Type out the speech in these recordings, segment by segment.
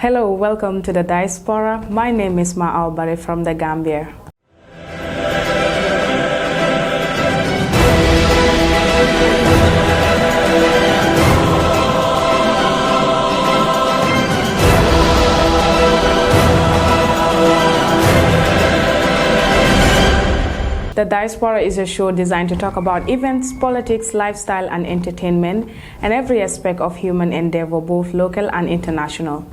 Hello, welcome to the Diaspora. My name is Ma'al Bare from the Gambia. The Diaspora is a show designed to talk about events, politics, lifestyle, and entertainment, and every aspect of human endeavor, both local and international.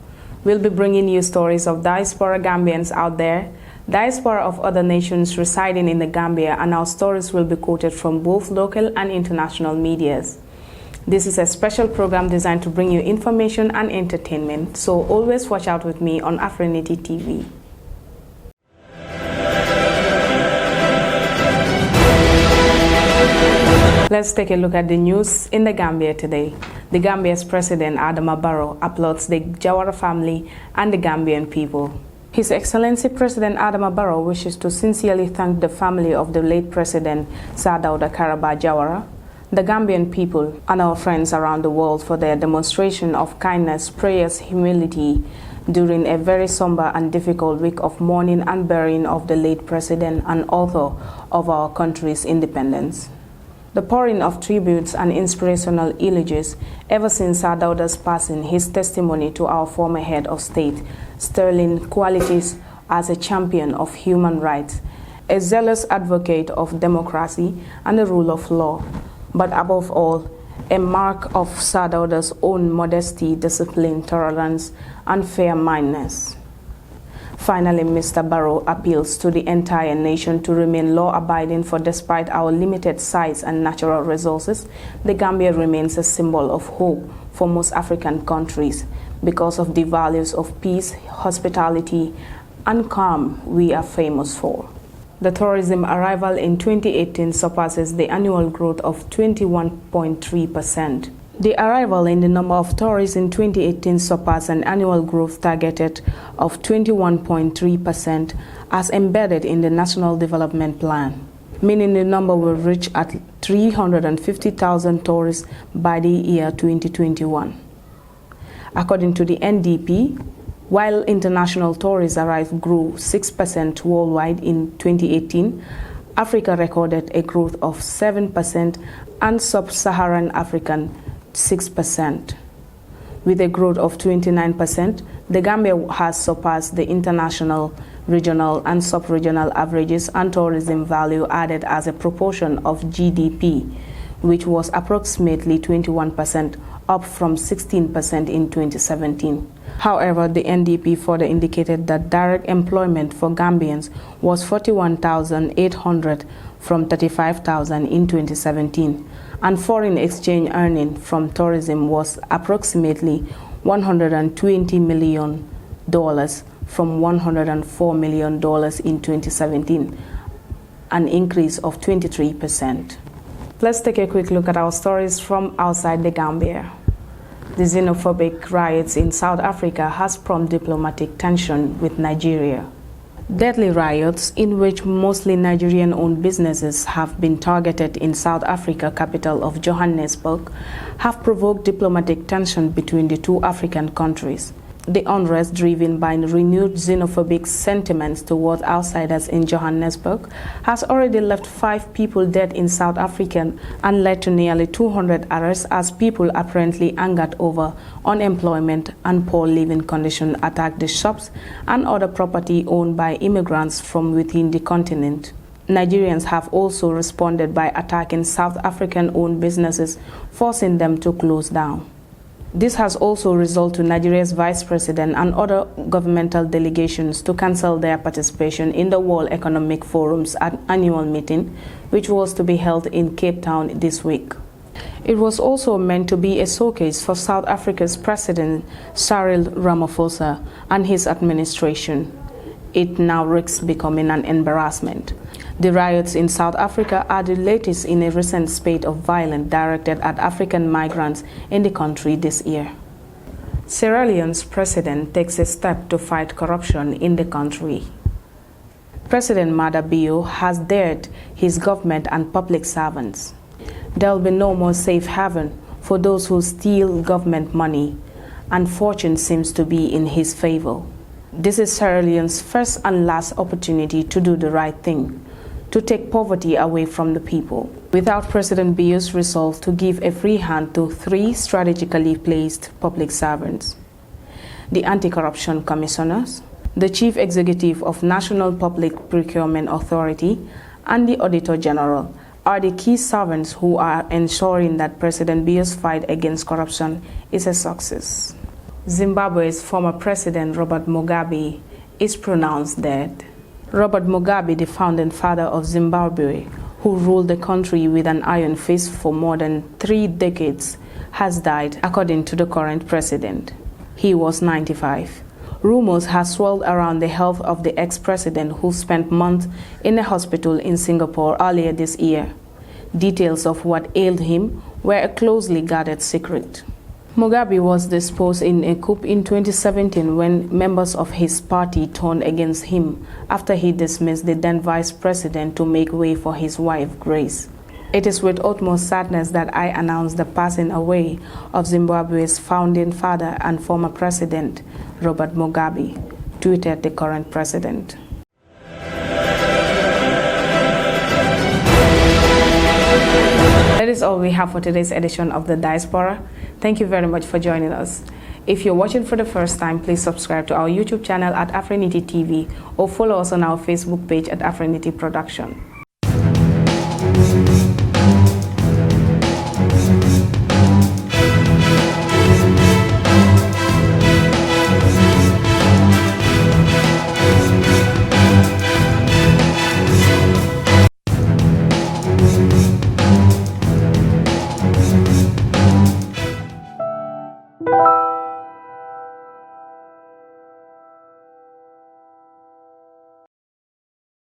We'll be bringing you stories of Diaspora Gambians out there, Diaspora of other nations residing in the Gambia, and our stories will be quoted from both local and international medias. This is a special program designed to bring you information and entertainment, so always watch out with me on Afrinity TV. Let's take a look at the news in the Gambia today. The Gambia's President Adama Barrow applauds the Jawara family and the Gambian people. His Excellency President Adama Barrow wishes to sincerely thank the family of the late President Sir Dawda Kairaba Jawara, the Gambian people, and our friends around the world for their demonstration of kindness, prayers, humility during a very somber and difficult week of mourning and burying of the late President and author of our country's independence. The pouring of tributes and inspirational elegies ever since Sir Dawda's passing, his testimony to our former head of state, sterling qualities as a champion of human rights, a zealous advocate of democracy and the rule of law, but above all, a mark of Sir Dawda's own modesty, discipline, tolerance, and fair-mindedness. Finally, Mr. Barrow appeals to the entire nation to remain law-abiding, for despite our limited size and natural resources, the Gambia remains a symbol of hope for most African countries because of the values of peace, hospitality, and calm we are famous for. The tourism arrival in 2018 surpasses the annual growth of 21.3%. The arrival in the number of tourists in 2018 surpassed an annual growth targeted of 21.3% as embedded in the National Development Plan, meaning the number will reach at 350,000 tourists by the year 2021. According to the NDP, while international tourist arrivals grew 6% worldwide in 2018, Africa recorded a growth of 7% and sub-Saharan African 6%. With a growth of 29%, the Gambia has surpassed the international, regional, and sub-regional averages and tourism value added as a proportion of GDP, which was approximately 21%, up from 16% in 2017. However, the NDP further indicated that direct employment for Gambians was 41,800 from 35,000 in 2017, and foreign exchange earning from tourism was approximately $120 million from $104 million in 2017, an increase of 23%. Let's take a quick look at our stories from outside the Gambia. The xenophobic riots in South Africa has prompted diplomatic tension with Nigeria. Deadly riots, in which mostly Nigerian-owned businesses have been targeted in South Africa capital of Johannesburg, have provoked diplomatic tension between the two African countries. The unrest, driven by renewed xenophobic sentiments towards outsiders in Johannesburg, has already left 5 people dead in South Africa and led to nearly 200 arrests as people apparently angered over unemployment and poor living conditions attacked the shops and other property owned by immigrants from within the continent. Nigerians have also responded by attacking South African-owned businesses, forcing them to close down. This has also resulted in Nigeria's vice president and other governmental delegations to cancel their participation in the World Economic Forum's annual meeting, which was to be held in Cape Town this week. It was also meant to be a showcase for South Africa's President Cyril Ramaphosa and his administration. It now risks becoming an embarrassment. The riots in South Africa are the latest in a recent spate of violence directed at African migrants in the country this year. Sierra Leone's president takes a step to fight corruption in the country. President Mada Bio has dared his government and public servants. There will be no more safe haven for those who steal government money, and fortune seems to be in his favor. This is Sierra Leone's first and last opportunity to do the right thing, to take poverty away from the people. Without President Bio's resolve to give a free hand to 3 strategically placed public servants, the Anti-Corruption Commissioners, the Chief Executive of National Public Procurement Authority, and the Auditor General are the key servants who are ensuring that President Bio's fight against corruption is a success. Zimbabwe's former president, Robert Mugabe, is pronounced dead. Robert Mugabe, the founding father of Zimbabwe, who ruled the country with an iron fist for more than 3 decades, has died, according to the current president. He was 95. Rumors have swirled around the health of the ex-president, who spent months in a hospital in Singapore earlier this year. Details of what ailed him were a closely guarded secret. Mugabe was deposed in a coup in 2017 when members of his party turned against him after he dismissed the then vice president to make way for his wife, Grace. It is with utmost sadness that I announce the passing away of Zimbabwe's founding father and former president, Robert Mugabe, tweeted the current president. That is all we have for today's edition of the Diaspora. Thank you very much for joining us. If you're watching for the first time, please subscribe to our YouTube channel at Afrinity TV or follow us on our Facebook page at Afrinity Production.